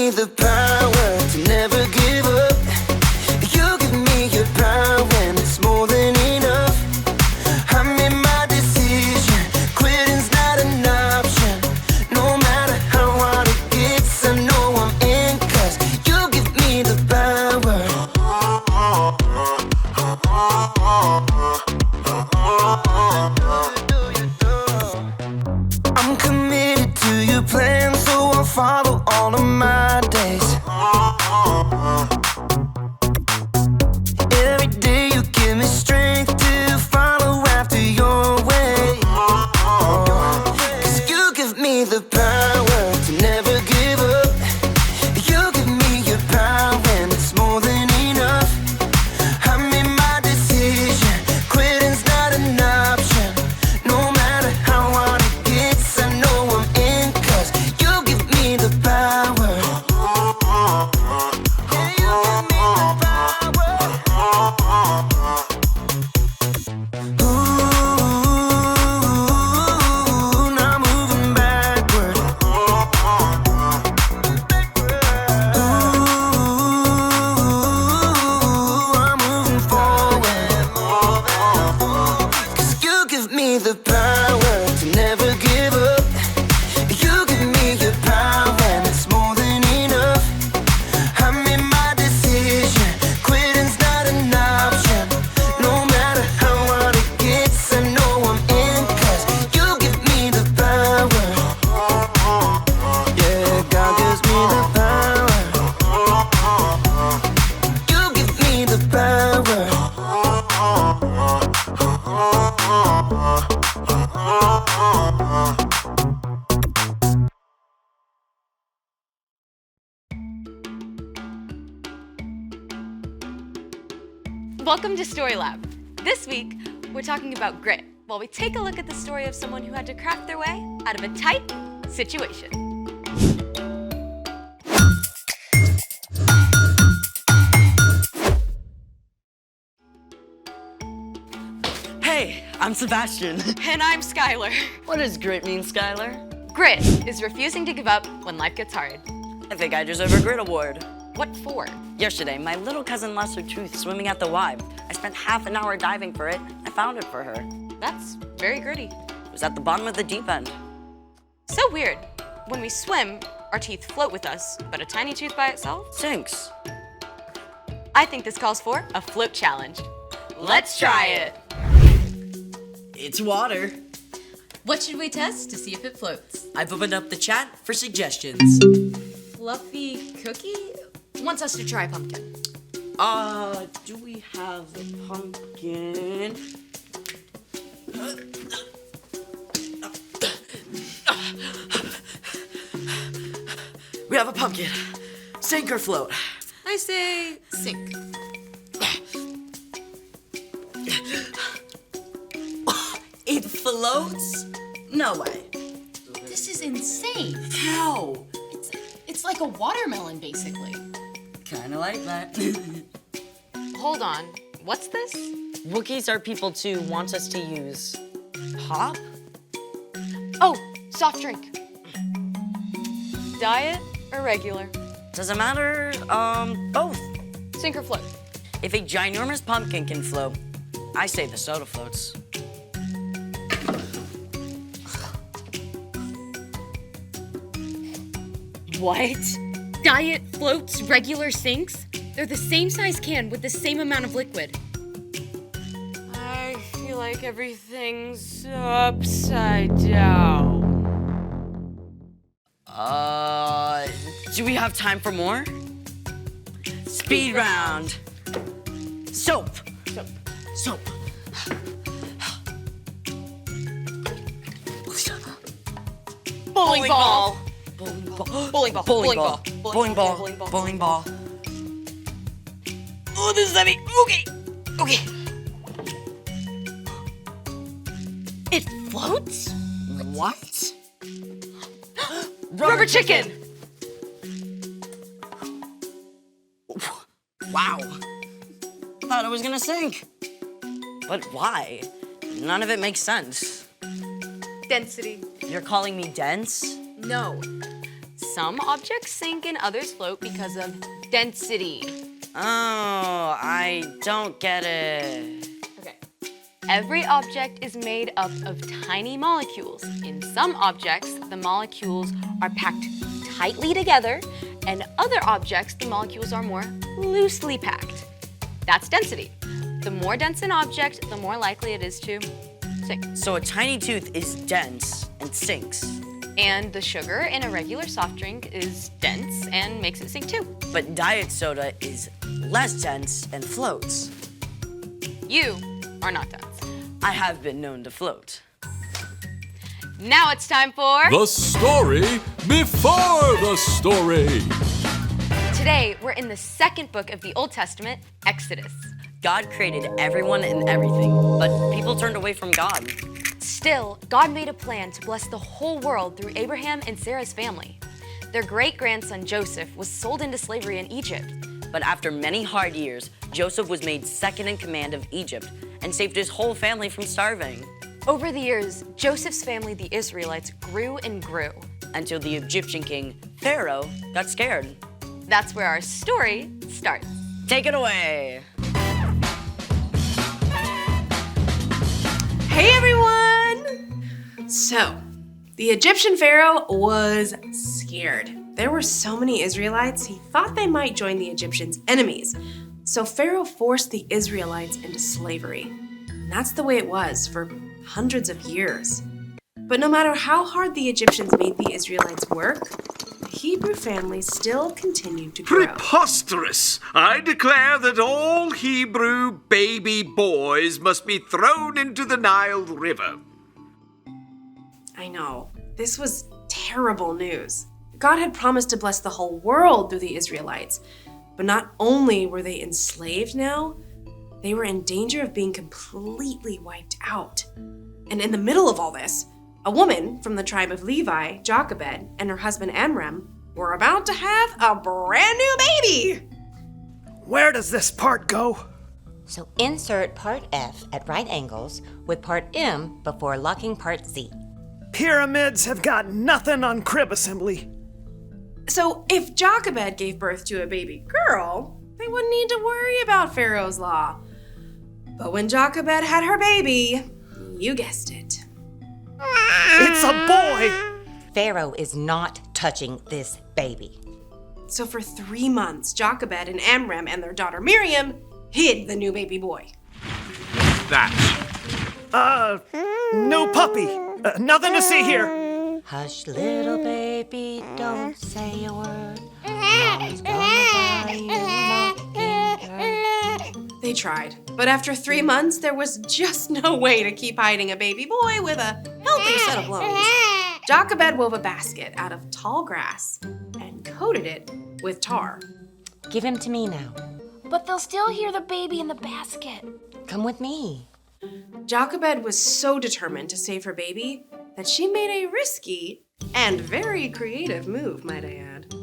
me the power to never give up. You give me your power when it's more than enough. I made my decision, quitting's not an option. No matter how hard it gets, I know I'm in, 'cause you give me the power. I'm committed to your plan, so I'll follow all of my days. Every day you give me strength to follow after your way. 'Cause you give me the power to never give up. You give me your power when it's more than enough. I made my decision, quitting's not an option. No matter how hard it gets, I know I'm in, 'cause you give me the power. Yeah, you give me the power. Ooh, now moving backward. Ooh, I'm moving forward. 'Cause you give me the power to never give up. You give me your power and it's more than enough. I made my decision, quitting's not an option. No matter how hard it gets, I know I'm in, 'cause you give me the power. Yeah, God gives me the power. You give me the power. Welcome to Story Lab. This week, we're talking about grit, while we take a look at the story of someone who had to craft their way out of a tight situation. Hey, I'm Sebastian. And I'm Skylar. What does grit mean, Skylar? Grit is refusing to give up when life gets hard. I think I deserve a grit award. What for? Yesterday, my little cousin lost her tooth swimming at the Y. I spent half an hour diving for it. I found it for her. That's very gritty. It was at the bottom of the deep end. So weird. When we swim, our teeth float with us, but a tiny tooth by itself? Sinks. I think this calls for a float challenge. Let's try it. It's water. What should we test to see if it floats? I've opened up the chat for suggestions. Fluffy cookie wants us to try pumpkin. Do we have a pumpkin? We have a pumpkin. Sink or float? I say sink. It floats? No way. This is insane. How? It's like a watermelon, basically. Kinda like that. Hold on. What's this? Wookiees are people too want us to use pop? Oh, soft drink. Diet or regular? Doesn't matter, both. Sink or float? If a ginormous pumpkin can float, I say the soda floats. What? Diet floats, regular sinks? They're the same size can with the same amount of liquid. I feel like everything's upside down. Do we have time for more? Speed round. Soap. Soap. Bowling ball. Bowling ball. Bowling ball. Bowling ball. Bowling ball. Bowling ball. Oh, this is heavy. Okay. Okay. It floats? What? Rubber chicken. Wow. Thought it was gonna sink. But why? None of it makes sense. Density. You're calling me dense? No. some objects sink and others float because of density. Oh, I don't get it. Okay. Every object is made up of tiny molecules. In some objects, the molecules are packed tightly together, and other objects, the molecules are more loosely packed. That's density. The more dense an object, the more likely it is to sink. So a tiny tooth is dense and sinks. And the sugar in a regular soft drink is dense and makes it sink too. But diet soda is less dense and floats. You are not dense. I have been known to float. Now it's time for... The story before the story. Today, we're in the second book of the Old Testament, Exodus. God created everyone and everything, but people turned away from God. Still, God made a plan to bless the whole world through Abraham and Sarah's family. Their great-grandson Joseph was sold into slavery in Egypt. But after many hard years, Joseph was made second in command of Egypt and saved his whole family from starving. Over the years, Joseph's family, the Israelites, grew and grew. Until the Egyptian king, Pharaoh, got scared. That's where our story starts. Take it away. Hey everyone! So, the Egyptian pharaoh was scared. There were so many Israelites, he thought they might join the Egyptians' enemies. So Pharaoh forced the Israelites into slavery. And that's the way it was for hundreds of years. But no matter how hard the Egyptians made the Israelites work, the Hebrew family still continued to grow. Preposterous! I declare that all Hebrew baby boys must be thrown into the Nile River. I know. This was terrible news. God had promised to bless the whole world through the Israelites. But not only were they enslaved now, they were in danger of being completely wiped out. And in the middle of all this, a woman from the tribe of Levi, Jochebed, and her husband Amram were about to have a brand new baby. Where does this part go? So insert part F at right angles with part M before locking part Z. Pyramids have got nothing on crib assembly. So if Jochebed gave birth to a baby girl, they wouldn't need to worry about Pharaoh's law. But when Jochebed had her baby, you guessed it. It's a boy! Pharaoh is not touching this baby. So for 3 months, Jochebed and Amram and their daughter Miriam hid the new baby boy. No puppy. Nothing to see here. Hush, little baby, don't say a word. Mama's gonna buy you a mockingbird. They tried, but after 3 months, there was just no way to keep hiding a baby boy with a healthy set of lungs. Jochebed wove a basket out of tall grass and coated it with tar. Give him to me now. But they'll still hear the baby in the basket. Come with me. Jochebed was so determined to save her baby that she made a risky and very creative move, might I add.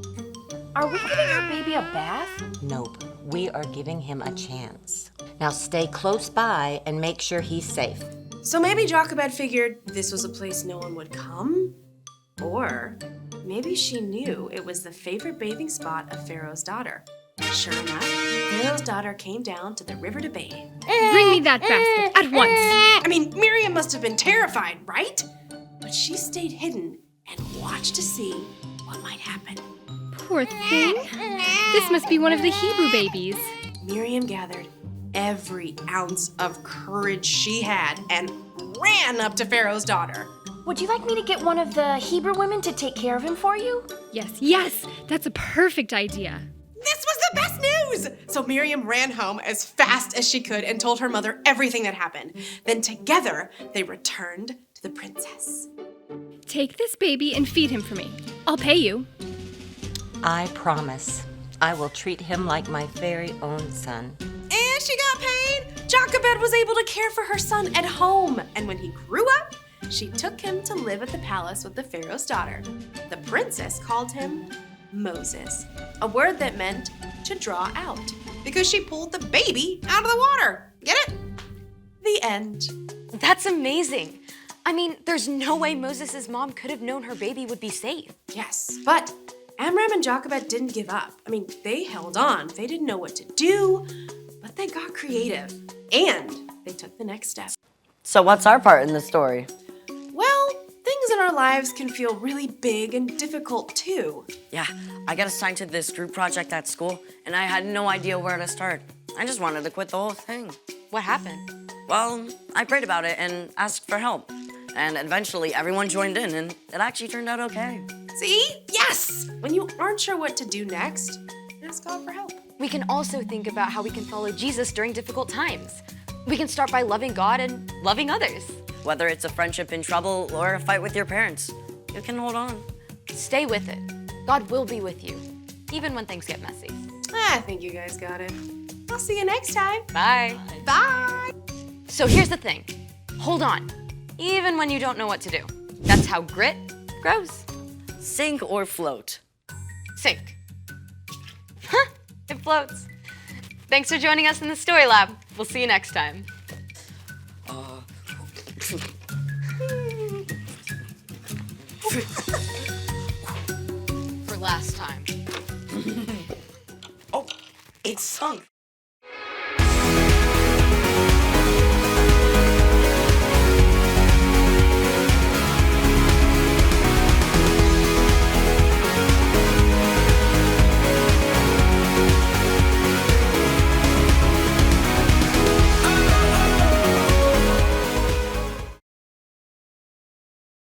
Are we giving our baby a bath? Nope, we are giving him a chance. Now stay close by and make sure he's safe. So maybe Jochebed figured this was a place no one would come? Or maybe she knew it was the favorite bathing spot of Pharaoh's daughter. Sure enough, Pharaoh's daughter came down to the river to bathe. Bring me that basket at once. I mean, Miriam must have been terrified, right? But she stayed hidden and watched to see what might happen. Poor thing. This must be one of the Hebrew babies. Miriam gathered every ounce of courage she had and ran up to Pharaoh's daughter. Would you like me to get one of the Hebrew women to take care of him for you? Yes, that's a perfect idea. This was the best news! So Miriam ran home as fast as she could and told her mother everything that happened. Then together, they returned to the princess. Take this baby and feed him for me. I'll pay you. I promise. I will treat him like my very own son. And she got paid! Jochebed was able to care for her son at home. And when he grew up, she took him to live at the palace with the Pharaoh's daughter. The princess called him Moses, a word that meant to draw out, because she pulled the baby out of the water. Get it? The end. That's amazing. I mean, there's no way Moses' mom could have known her baby would be safe. Yes, but Amram and Jochebed didn't give up. I mean, they held on. They didn't know what to do, but they got creative. And they took the next step. So what's our part in the story? Well, things in our lives can feel really big and difficult too. Yeah, I got assigned to this group project at school, and I had no idea where to start. I just wanted to quit the whole thing. What happened? Well, I prayed about it and asked for help. And eventually everyone joined in, and it actually turned out okay. See? Yes! When you aren't sure what to do next, ask God for help. We can also think about how we can follow Jesus during difficult times. We can start by loving God and loving others. Whether it's a friendship in trouble or a fight with your parents, you can hold on. Stay with it. God will be with you, even when things get messy. I think you guys got it. I'll see you next time. Bye. Bye! So here's the thing. Hold on, even when you don't know what to do. That's how grit grows. Sink or float. Sink. Huh, it floats. Thanks for joining us in the Story Lab. We'll see you next time. For last time. Oh, it's sunk.